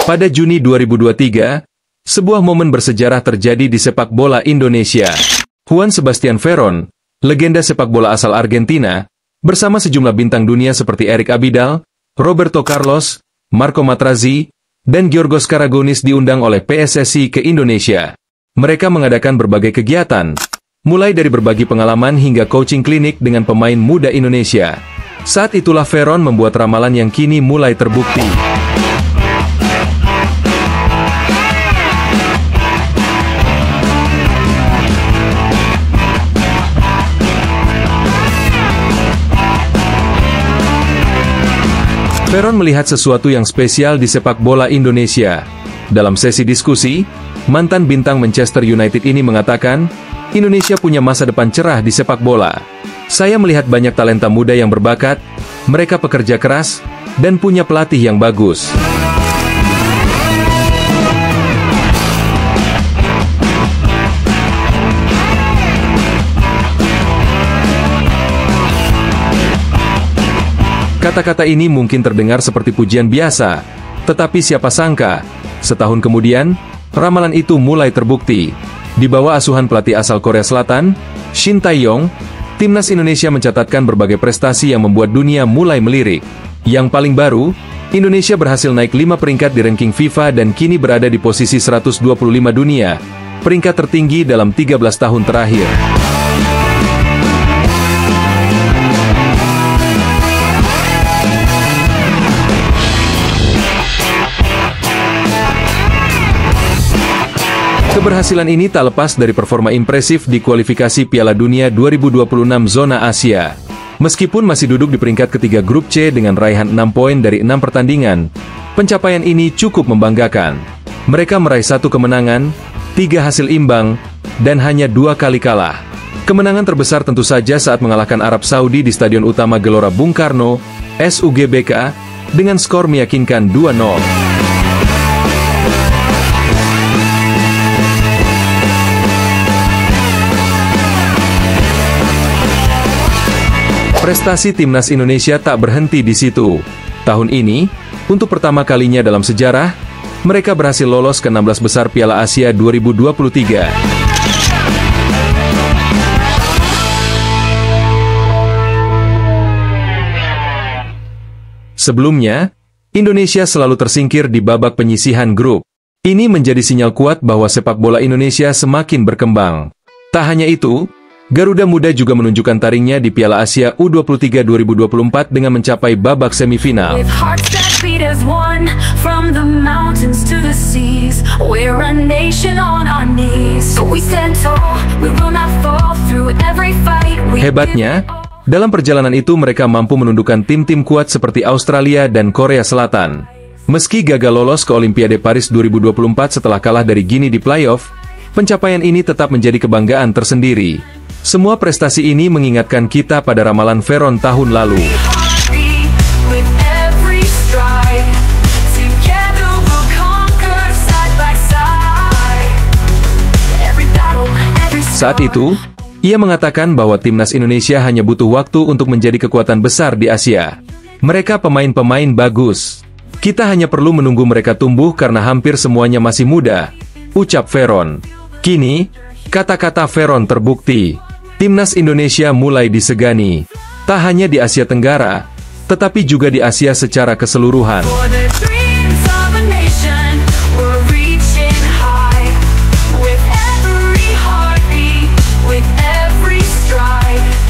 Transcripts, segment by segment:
Pada Juni 2023, sebuah momen bersejarah terjadi di sepak bola Indonesia. Juan Sebastian Veron, legenda sepak bola asal Argentina, bersama sejumlah bintang dunia seperti Erik Abidal, Roberto Carlos, Marco Materazzi, dan Giorgos Karagonis diundang oleh PSSI ke Indonesia. Mereka mengadakan berbagai kegiatan, mulai dari berbagi pengalaman hingga coaching klinik dengan pemain muda Indonesia. Saat itulah Veron membuat ramalan yang kini mulai terbukti. Veron melihat sesuatu yang spesial di sepak bola Indonesia. Dalam sesi diskusi, mantan bintang Manchester United ini mengatakan, Indonesia punya masa depan cerah di sepak bola. Saya melihat banyak talenta muda yang berbakat, mereka pekerja keras, dan punya pelatih yang bagus. Kata-kata ini mungkin terdengar seperti pujian biasa, tetapi siapa sangka, setahun kemudian, ramalan itu mulai terbukti. Di bawah asuhan pelatih asal Korea Selatan, Shin Tae-yong, timnas Indonesia mencatatkan berbagai prestasi yang membuat dunia mulai melirik. Yang paling baru, Indonesia berhasil naik 5 peringkat di ranking FIFA dan kini berada di posisi 125 dunia, peringkat tertinggi dalam 13 tahun terakhir. Keberhasilan ini tak lepas dari performa impresif di kualifikasi Piala Dunia 2026 zona Asia. Meskipun masih duduk di peringkat ketiga grup C dengan raihan 6 poin dari 6 pertandingan, pencapaian ini cukup membanggakan. Mereka meraih 1 kemenangan, 3 hasil imbang, dan hanya 2 kali kalah. Kemenangan terbesar tentu saja saat mengalahkan Arab Saudi di Stadion Utama Gelora Bung Karno, SUGBK, dengan skor meyakinkan 2-0. Prestasi timnas Indonesia tak berhenti di situ. Tahun ini, untuk pertama kalinya dalam sejarah, mereka berhasil lolos ke 16 besar Piala Asia 2023. Sebelumnya, Indonesia selalu tersingkir di babak penyisihan grup. Ini menjadi sinyal kuat bahwa sepak bola Indonesia semakin berkembang. Tak hanya itu, Garuda Muda juga menunjukkan taringnya di Piala Asia U23 2024 dengan mencapai babak semifinal. Hebatnya, dalam perjalanan itu mereka mampu menundukkan tim-tim kuat seperti Australia dan Korea Selatan. Meski gagal lolos ke Olimpiade Paris 2024 setelah kalah dari Guinea di playoff, pencapaian ini tetap menjadi kebanggaan tersendiri. Semua prestasi ini mengingatkan kita pada ramalan Veron tahun lalu. Saat itu, ia mengatakan bahwa timnas Indonesia hanya butuh waktu untuk menjadi kekuatan besar di Asia. Mereka pemain-pemain bagus. Kita hanya perlu menunggu mereka tumbuh karena hampir semuanya masih muda, ucap Veron. Kini, kata-kata Veron terbukti. Timnas Indonesia mulai disegani, tak hanya di Asia Tenggara, tetapi juga di Asia secara keseluruhan.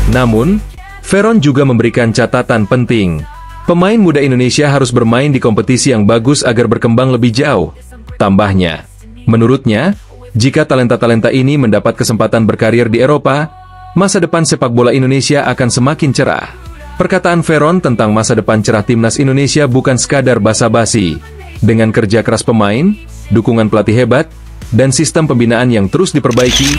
Namun, Veron juga memberikan catatan penting. Pemain muda Indonesia harus bermain di kompetisi yang bagus agar berkembang lebih jauh. Tambahnya, menurutnya, jika talenta-talenta ini mendapat kesempatan berkarir di Eropa, masa depan sepak bola Indonesia akan semakin cerah. Perkataan Veron tentang masa depan cerah timnas Indonesia bukan sekadar basa-basi. Dengan kerja keras pemain, dukungan pelatih hebat, dan sistem pembinaan yang terus diperbaiki,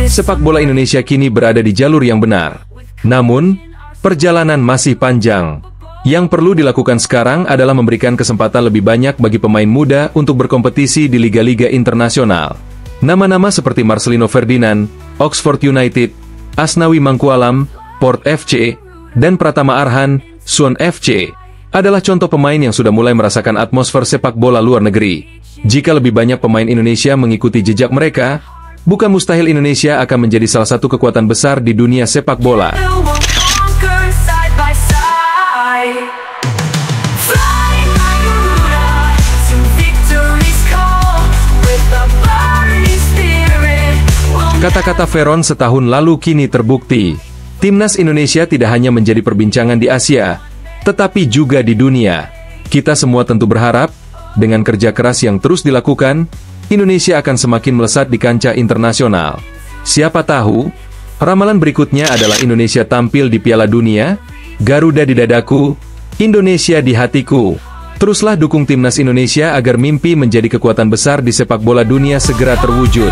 sepak bola Indonesia kini berada di jalur yang benar. Namun, perjalanan masih panjang. Yang perlu dilakukan sekarang adalah memberikan kesempatan lebih banyak bagi pemain muda untuk berkompetisi di liga-liga internasional. Nama-nama seperti Marcelino Ferdinand, Oxford United, Asnawi Mangkualam, Port FC, dan Pratama Arhan, Suwon FC, adalah contoh pemain yang sudah mulai merasakan atmosfer sepak bola luar negeri. Jika lebih banyak pemain Indonesia mengikuti jejak mereka, bukan mustahil Indonesia akan menjadi salah satu kekuatan besar di dunia sepak bola. Kata-kata Veron setahun lalu kini terbukti. Timnas Indonesia tidak hanya menjadi perbincangan di Asia, tetapi juga di dunia. Kita semua tentu berharap, dengan kerja keras yang terus dilakukan, Indonesia akan semakin melesat di kancah internasional. Siapa tahu, ramalan berikutnya adalah Indonesia tampil di Piala Dunia, Garuda di dadaku, Indonesia di hatiku. Teruslah dukung Timnas Indonesia agar mimpi menjadi kekuatan besar di sepak bola dunia segera terwujud.